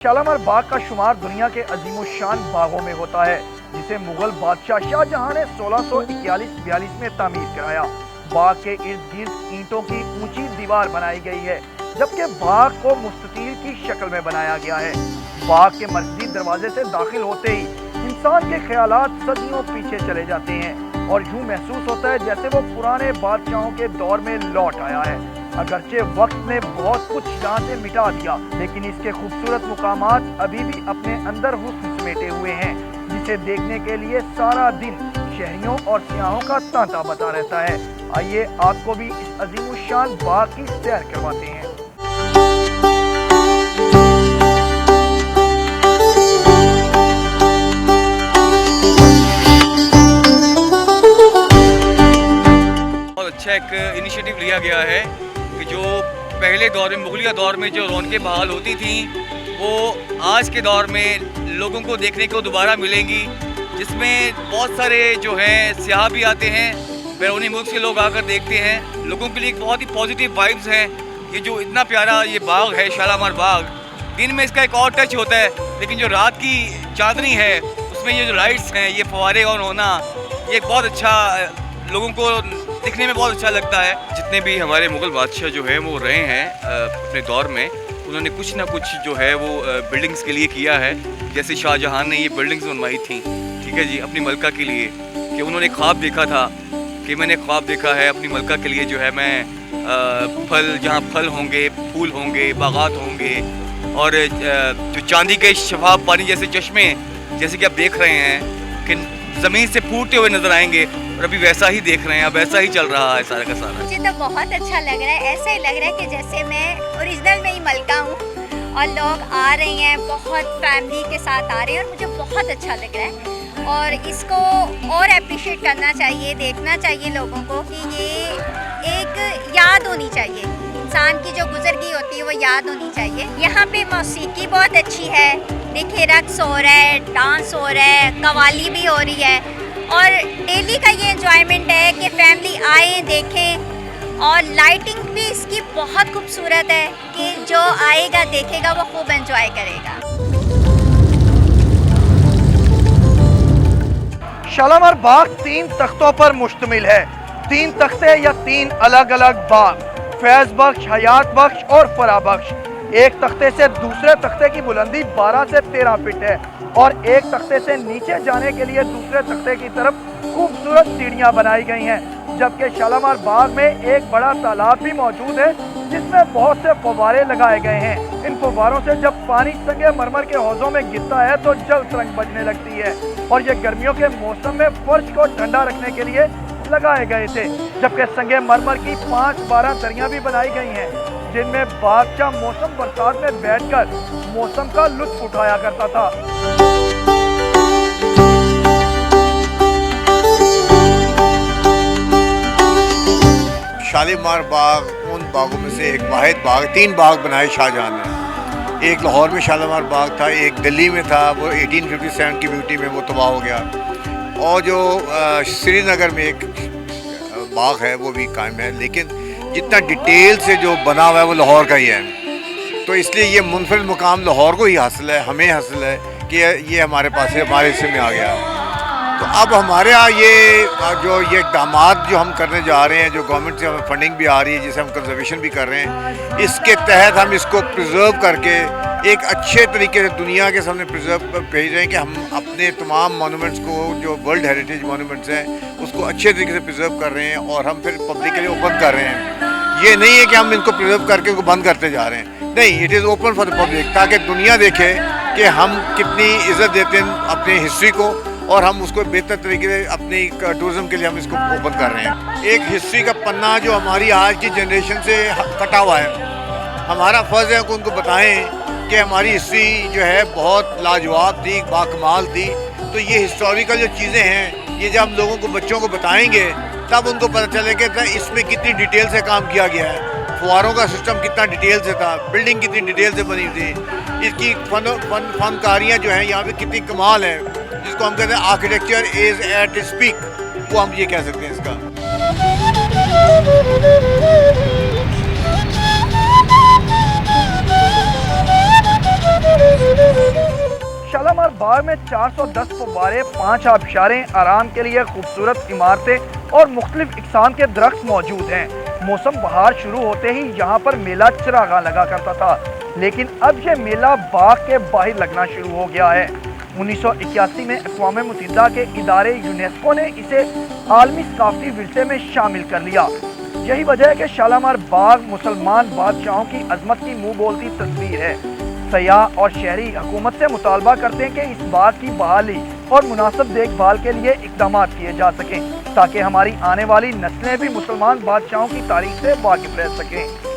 शालामार बाग का शुमार दुनिया के अजीमुशान बागों में होता है, जिसे मुगल बादशाह शाहजहां ने 1641-42 में तामीर कराया। बाग के इर्द गिर्द ईंटों की ऊंची दीवार बनाई गई है, जबकि बाग को मुस्ततील की शक्ल में बनाया गया है। बाग के मस्जिद दरवाजे से दाखिल होते ही इंसान के ख्यालात सदियों पीछे चले जाते हैं और यूं महसूस होता है जैसे वो पुराने बादशाहों के दौर में लौट आया है। अगरचे वक्त ने बहुत कुछ यहाँ से मिटा दिया, लेकिन इसके खूबसूरत मुकामात अभी भी अपने अंदर हुस्न समेटे हुए हैं, जिसे देखने के लिए सारा दिन शहरियों और सियाहों का तांता बता रहता है। आइए आपको भी इस अजीमुशान बाग की सैर करवाते हैं। बहुत अच्छा एक इनिशिएटिव लिया गया है कि जो पहले दौर में मुगलिया दौर में जो रौनकें बहाल होती थी वो आज के दौर में लोगों को देखने को दोबारा मिलेंगी, जिसमें बहुत सारे जो हैं सियाह भी आते हैं, बैरूनी मुल्क से लोग आकर देखते हैं। लोगों के लिए एक बहुत ही पॉजिटिव वाइब्स हैं। ये जो इतना प्यारा ये बाग है शालामार बाग, दिन में इसका एक और टच होता है, लेकिन जो रात की चांदनी है उसमें ये जो लाइट्स हैं, ये फव्वारे ऑन होना, ये बहुत अच्छा लोगों को दिखने में बहुत अच्छा लगता है। जितने भी हमारे मुग़ल बादशाह जो है वो रहे हैं अपने दौर में, उन्होंने कुछ ना कुछ जो है वो बिल्डिंग्स के लिए किया है। जैसे शाहजहां ने ये बिल्डिंग्स बनवाई थी, ठीक है जी, अपनी मलका के लिए, कि उन्होंने ख्वाब देखा था कि मैंने ख्वाब देखा है अपनी मलका के लिए जो है मैं फल, जहाँ फल होंगे, फूल होंगे, बागात होंगे और जो चांदी के शफाफ पानी जैसे चश्मे जैसे कि आप देख रहे हैं कि ज़मीन से फूटते हुए नज़र आएंगे, और अभी वैसा ही देख रहे हैं, अब वैसा ही चल रहा है सारा का सारा। मुझे तो बहुत अच्छा लग रहा है, ऐसा ही लग रहा है कि जैसे मैं ओरिजिनल में ही मलका हूँ और लोग आ रहे हैं, बहुत फैमिली के साथ आ रहे हैं और मुझे बहुत अच्छा लग रहा है। और इसको और अप्रिशिएट करना चाहिए, देखना चाहिए लोगों को कि ये एक याद होनी चाहिए, इंसान की जो गुजर गई होती है वो याद होनी चाहिए। यहाँ पे मौसीकी बहुत अच्छी है, देखिए रक्स हो रहा है, डांस हो रहा है, कवाली भी हो रही है, और डेली का ये एंजॉयमेंट है कि फैमिली आए देखें। और लाइटिंग भी इसकी बहुत खूबसूरत है कि जो आएगा देखेगा वो खूब एंजॉय करेगा। शालामार बाग 3 तख्तों पर मुश्तमिल है। 3 तख्ते या 3 अलग अलग बाग, फैज बख्श, हयात बख्श और फराह बख्श। एक तख्ते से दूसरे तख्ते की बुलंदी 12 से 13 फीट है और एक तख्ते से नीचे जाने के लिए दूसरे तख्ते की तरफ खूबसूरत सीढ़ियां बनाई गई हैं। जबकि शालामार बाग में एक बड़ा तालाब भी मौजूद है, जिसमें बहुत से फव्वारे लगाए गए हैं। इन फव्वारों से जब पानी संगे मरमर के हौजों में गिरता है तो जल तरंग बजने लगती है, और ये गर्मियों के मौसम में फर्श को ठंडा रखने के लिए लगाए गए थे। जबकि संगे मरमर की 5-12 दरियां भी बनाई गई हैं, जिनमें बादशाह मौसम बरसात में बैठकर मौसम का लुत्फ उठाया करता था। शालीमार बाग उन बागों में से एक वाहिद बाग, 3 बाग बनाए शाहजहां ने। एक लाहौर में शालीमार बाग था, एक दिल्ली में था, वो 1857 की ब्यूटी में वो तबाह हो गया, और जो श्रीनगर में एक बाग है वो भी कायम है, लेकिन जितना डिटेल से जो बना हुआ है वो लाहौर का ही है। तो इसलिए ये मुनफरिद मुकाम लाहौर को ही हासिल है, हमें हासिल है कि ये हमारे पास है, हमारे हिस्से में आ गया। तो अब हमारे यहाँ ये इक़दामात जो हम करने जा रहे हैं, जो गवर्नमेंट से हमें फंडिंग भी आ रही है, जिसे हम कंजर्वेशन भी कर रहे हैं, इसके तहत हम इसको प्रिजर्व करके एक अच्छे तरीके से दुनिया के सामने प्रिजर्व भेज रहे हैं कि हम अपने तमाम मोनूमेंट्स को, जो वर्ल्ड हेरिटेज मोनूमेंट्स हैं, उसको अच्छे तरीके से प्रिजर्व कर रहे हैं और हम फिर पब्लिक के लिए ओपन कर रहे हैं। ये नहीं है कि हम इनको प्रिजर्व करके उनको बंद करते जा रहे हैं, नहीं, it is open for the public, ताकि दुनिया देखे कि हम कितनी इज़्ज़त देते हैं अपनी हिस्ट्री को, और हम उसको बेहतर तरीके से अपनी टूरिज़्म के लिए हम इसको ओपन कर रहे हैं। एक हिस्ट्री का पन्ना जो हमारी आज की जनरेशन से कटा हुआ है, हमारा फ़र्ज़ है कि उनको बताएं कि हमारी हिस्ट्री जो है बहुत लाजवाब थी, बाकमाल थी। तो ये हिस्टोरिकल जो चीज़ें हैं, ये जब हम लोगों को, बच्चों को बताएंगे, तब उनको पता चलेगा इसमें कितनी डिटेल से काम किया गया है, फुहारों का सिस्टम कितना डिटेल से था, बिल्डिंग कितनी डिटेल से बनी थी, इसकी फनकारियाँ जो हैं यहाँ पे कितनी कमाल है, जिसको हम कहते हैं architecture is at its peak, वो हम ये कह सकते हैं इसका। बाग में 410 फव्वारे, 5 आबशारें, आराम के लिए खूबसूरत इमारतें और मुख्तलिफ इकसाम के दरख्त मौजूद हैं। मौसम बहार शुरू होते ही यहाँ पर मेला चिरागां लगा करता था, लेकिन अब ये मेला बाग के बाहर लगना शुरू हो गया है। 1981 में अक़वाम मुत्तहिदा के इदारे यूनेस्को ने इसे आलमी सकाफती विरसे में शामिल कर लिया। यही वजह है कि शालामार बाग मुसलमान बादशाहों की अजमत की मुँह बोलती तस्वीर है। सयाह और शहरी हुकूमत से मुतालबा करते हैं कि इस बाग की बहाली और मुनासिब देखभाल के लिए इक़दाम किए जा सकें, ताकि हमारी आने वाली नस्लें भी मुसलमान बादशाहों की तारीख से वाकिफ़ रह सकें।